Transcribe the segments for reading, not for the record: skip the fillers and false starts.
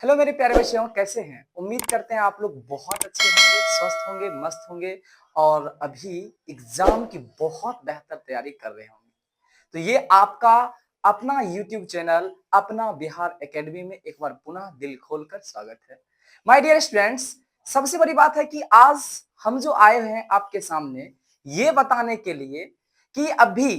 Hello मेरे प्यारे बच्चों, कैसे हैं? उम्मीद करते हैं आप लोग बहुत अच्छे होंगे, स्वस्थ होंगे, मस्त होंगे और अभी एग्जाम की बहुत बेहतर तैयारी कर रहे होंगे। तो ये आपका अपना यूट्यूब चैनल अपना बिहार एकेडमी में एक बार पुनः दिल खोलकर स्वागत है। माय डियर स्टूडेंट्स, सबसे बड़ी बात है कि आज हम जो आए हैं आपके सामने ये बताने के लिए कि अभी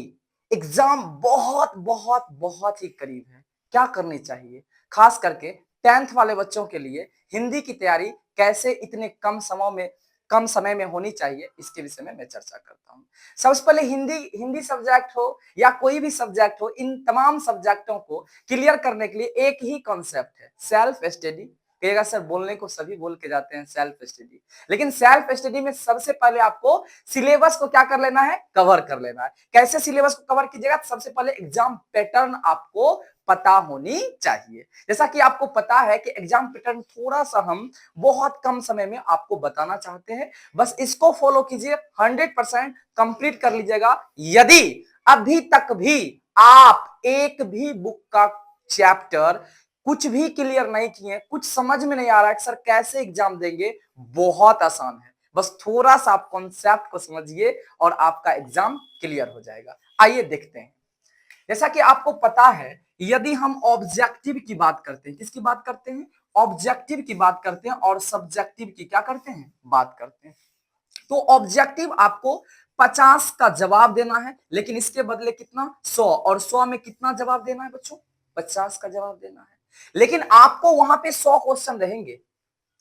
एग्जाम बहुत बहुत बहुत ही करीब है। क्या करनी चाहिए, खास करके 10th वाले बच्चों के लिए हिंदी की तैयारी कैसे इतने कम समय में होनी चाहिए, इसके विषय में मैं चर्चा करता हूं। सबसे पहले हिंदी हिंदी सब्जेक्ट हो या कोई भी सब्जेक्ट हो, इन तमाम सब्जेक्टों को क्लियर करने के लिए एक ही कॉन्सेप्ट है, सेल्फ स्टडी। कहेगा सर बोलने को सभी बोल के जाते हैं सेल्फ स्टडी, लेकिन सेल्फ स्टडी में सबसे पहले आपको सिलेबस को क्या कर लेना है, कवर कर लेना है। कैसे सिलेबस को कवर कीजिएगा? सबसे पहले एग्जाम पैटर्न आपको पता होनी चाहिए। जैसा कि आपको पता है कि एग्जाम पैटर्न थोड़ा सा हम बहुत कम समय में आपको बताना चाहते हैं, बस इसको फॉलो कीजिए, 100% कंप्लीट कर लीजिएगा। यदि अभी तक भी आप एक भी बुक का चैप्टर कुछ भी क्लियर नहीं किए, कुछ समझ में नहीं आ रहा है सर कैसे एग्जाम देंगे, बहुत आसान है। बस थोड़ा सा आप कॉन्सेप्ट को समझिए और आपका एग्जाम क्लियर हो जाएगा। आइए देखते हैं। जैसा कि आपको पता है, यदि हम ऑब्जेक्टिव की बात करते हैं, किसकी बात करते हैं? ऑब्जेक्टिव की बात करते हैं और सब्जेक्टिव की क्या करते हैं, बात करते हैं। तो ऑब्जेक्टिव आपको 50 का जवाब देना है, लेकिन इसके बदले कितना, 100, और 100 में कितना जवाब देना है बच्चों? 50 का जवाब देना है। लेकिन आपको वहां पे 100 क्वेश्चन रहेंगे।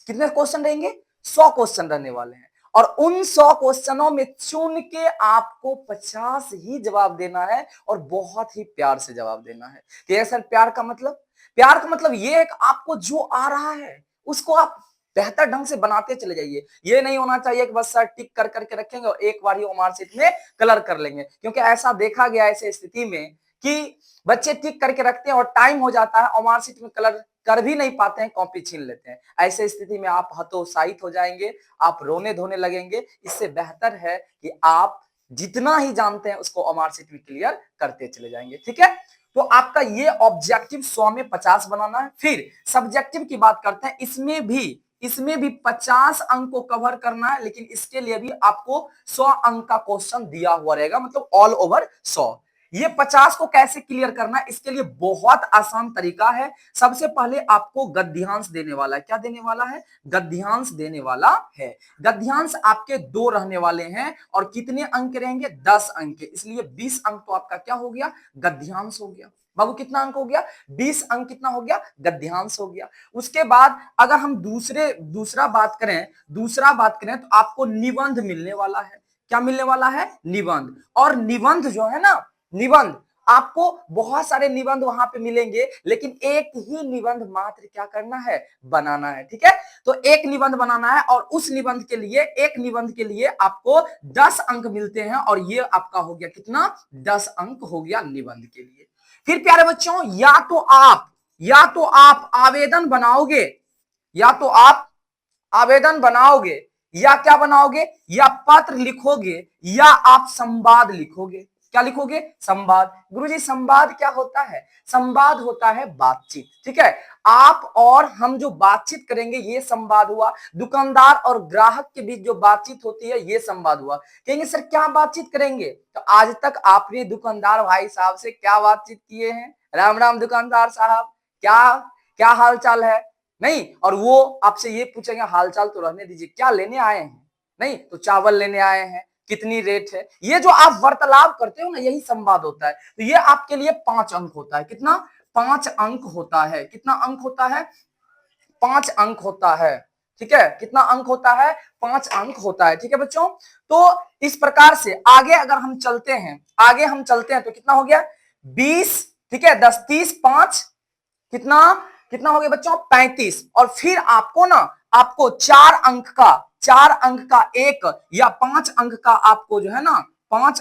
कितने क्वेश्चन रहेंगे? 100 क्वेश्चन रहने वाले हैं, और उन 100 क्वेश्चनों में चुन के आपको 50 ही जवाब देना है, और बहुत ही प्यार से जवाब देना है। कि सर प्यार का मतलब, प्यार का मतलब ये है कि आपको जो आ रहा है उसको आप बेहतर ढंग से बनाते चले जाइए। ये नहीं होना चाहिए कि बस सर टिक कर करके रखेंगे और एक बार ही मार्कशीट में कलर कर लेंगे, क्योंकि ऐसा देखा गया ऐसे स्थिति में कि बच्चे टिक करके रखते हैं और टाइम हो जाता है और मार्कशीट में कलर कर भी नहीं पाते हैं, कॉपी छीन लेते हैं। ऐसे स्थिति में आप हतोत्साहित हो जाएंगे, आप रोने धोने लगेंगे। इससे बेहतर है कि आप जितना ही जानते हैं उसको मार्कशीट में क्लियर करते चले जाएंगे। ठीक है, तो आपका ये ऑब्जेक्टिव 100 में 50 बनाना है। फिर सब्जेक्टिव की बात करते हैं, इसमें भी 50 अंक को कवर करना है, लेकिन इसके लिए भी आपको 100 अंक का क्वेश्चन दिया हुआ रहेगा, मतलब ऑल ओवर 100। ये 50 को कैसे क्लियर करना है, इसके लिए बहुत आसान तरीका है। सबसे पहले आपको गद्यांश देने वाला है। क्या देने वाला है? गद्यांश देने वाला है। गद्यांश आपके 2 रहने वाले हैं, और कितने अंक रहेंगे? 10 अंक के, इसलिए 20 अंक तो आपका क्या हो गया? गद्यांश हो गया। बाबू कितना अंक हो गया? 20 अंक कितना हो गया? गद्यांश हो गया। उसके बाद अगर हम दूसरा बात करें तो आपको निबंध मिलने वाला है। क्या मिलने वाला है? निबंध। और निबंध जो है ना, निबंध आपको बहुत सारे निबंध वहां पे मिलेंगे, लेकिन एक ही निबंध मात्र क्या करना है? बनाना है। ठीक है, तो एक निबंध बनाना है, और उस निबंध के लिए, एक निबंध के लिए आपको 10 अंक मिलते हैं, और ये आपका हो गया कितना? 10 अंक हो गया निबंध के लिए। फिर प्यारे बच्चों, या तो आप आवेदन बनाओगे, या तो आप आवेदन बनाओगे, या क्या बनाओगे? या पत्र लिखोगे, या आप संवाद लिखोगे। क्या लिखोगे? संवाद। गुरुजी संवाद क्या होता है? संवाद होता है बातचीत। ठीक है, आप और हम जो बातचीत करेंगे ये संवाद हुआ। दुकानदार और ग्राहक के बीच जो बातचीत होती है ये संवाद हुआ। कहेंगे सर क्या बातचीत करेंगे? तो आज तक आपने दुकानदार भाई साहब से क्या बातचीत किए हैं? राम राम दुकानदार साहब, क्या क्या हाल चाल है? नहीं, और वो आपसे ये पूछेंगे हालचाल तो रहने दीजिए, क्या लेने आए हैं? नहीं तो चावल लेने आए हैं, कितनी रेट है? ये जो आप वार्तालाप करते हो ना, यही संवाद होता है। तो ये आपके लिए 5 अंक होता है। कितना? 5 अंक होता है। कितना अंक होता है? 5 अंक होता है। ठीक है, कितना अंक होता है? 5 अंक होता है। ठीक है बच्चों, तो इस प्रकार से आगे अगर हम चलते हैं, तो कितना हो गया? 20। ठीक है, 10 30 5 कितना कितना हो गया बच्चों? 35। और फिर आपको ना, आपको 4 अंक का एक या 5 अंक का आपको जो है ना, 5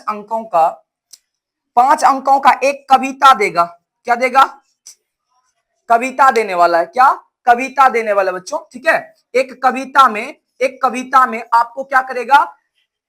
अंकों का एक कविता देगा। क्या देगा? कविता देने वाला है। क्या? कविता देने वाला बच्चों। ठीक है, एक कविता में आपको क्या करेगा?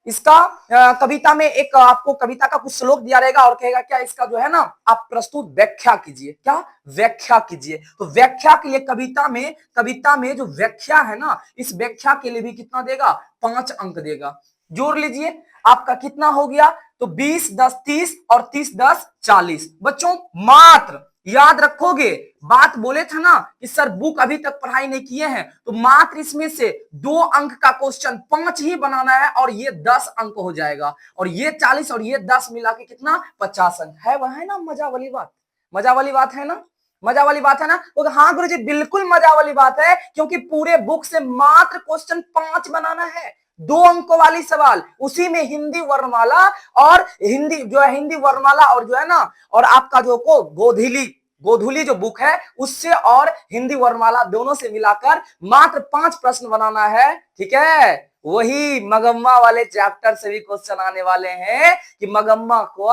इसका कविता में एक आपको कविता का कुछ श्लोक दिया रहेगा और कहेगा क्या इसका जो है ना आप प्रस्तुत व्याख्या कीजिए, क्या व्याख्या कीजिए। तो व्याख्या के लिए कविता में जो व्याख्या है ना, इस व्याख्या के लिए भी कितना देगा, 5 अंक देगा। जोड़ लीजिए, आपका कितना हो गया, तो 20 10 30 और 30 10 40। बच्चों मात्र याद रखोगे, बात बोले था ना कि सर बुक अभी तक पढ़ाई नहीं किए हैं, तो मात्र इसमें से 2 अंक का क्वेश्चन 5 ही बनाना है और ये 10 अंक हो जाएगा, और ये 40 और ये 10 मिला के कितना 50 अंक है। वह है ना मजा वाली बात, मजा वाली बात है ना, मजा वाली बात है ना। तो हाँ गुरुजी बिल्कुल मजा वाली बात है, क्योंकि पूरे बुक से मात्र क्वेश्चन 5 बनाना है, 2 अंकों वाली सवाल, उसी में हिंदी वर्णमाला और हिंदी जो है हिंदी वर्णमाला और जो है ना और आपका जो को गोधुली जो बुक है उससे और हिंदी वर्णमाला दोनों से मिलाकर मात्र 5 प्रश्न बनाना है, ठीक है। वही मगम्मा वाले चैप्टर से भी क्वेश्चन आने वाले हैं कि मगम्मा को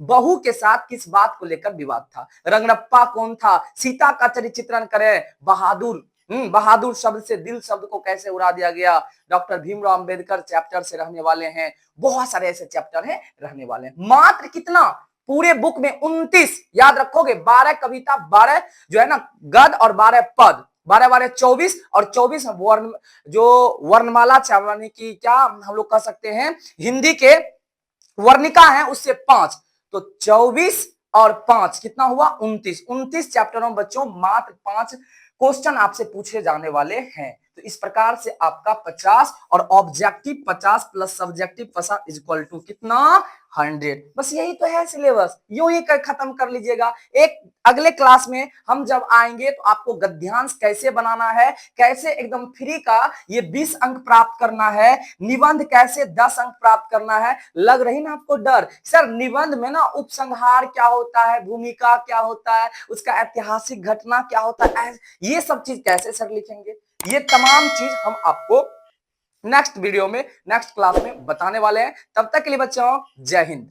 बहू के साथ किस बात को लेकर विवाद था, रंगरप्पा कौन था, सीता का चित्रण करें, बहादुर शब्द से दिल शब्द को कैसे उड़ा दिया गया, डॉक्टर भीमराव अंबेडकर चैप्टर से रहने वाले हैं, बहुत सारे ऐसे चैप्टर हैं रहने वाले हैं। मात्र कितना पूरे बुक में 29 याद रखोगे, 12 कविता, 12 जो है ना गद और 12 पद, 12 12 24 और 24 वर्ण जो वर्णमाला यानी कि क्या हम लोग कह सकते हैं हिंदी के वर्णिका है उससे 5, तो 24 और 5 कितना हुआ 29 चैप्टरों में बच्चों मात्र 5 क्वेश्चन आपसे पूछे जाने वाले हैं। तो इस प्रकार से आपका 50 और objective 50 plus subjective 50 is equal to कितना 100। बस यही तो है सिलेबस, यूं ही खत्म कर लीजिएगा। एक अगले क्लास में हम जब आएंगे तो आपको गद्यांश कैसे बनाना है, कैसे एकदम फ्री का ये 20 अंक प्राप्त करना है, निबंध कैसे 10 अंक प्राप्त करना है। लग रही ना आपको डर, सर निबंध में ना उपसंहार क्या होता है, भूमिका क्या होता है, उसका ऐतिहासिक घटना क्या होता है, ये सब चीज कैसे सर लिखेंगे, ये तमाम चीज हम आपको नेक्स्ट वीडियो में नेक्स्ट क्लास में बताने वाले हैं। तब तक के लिए बच्चों जय हिंद।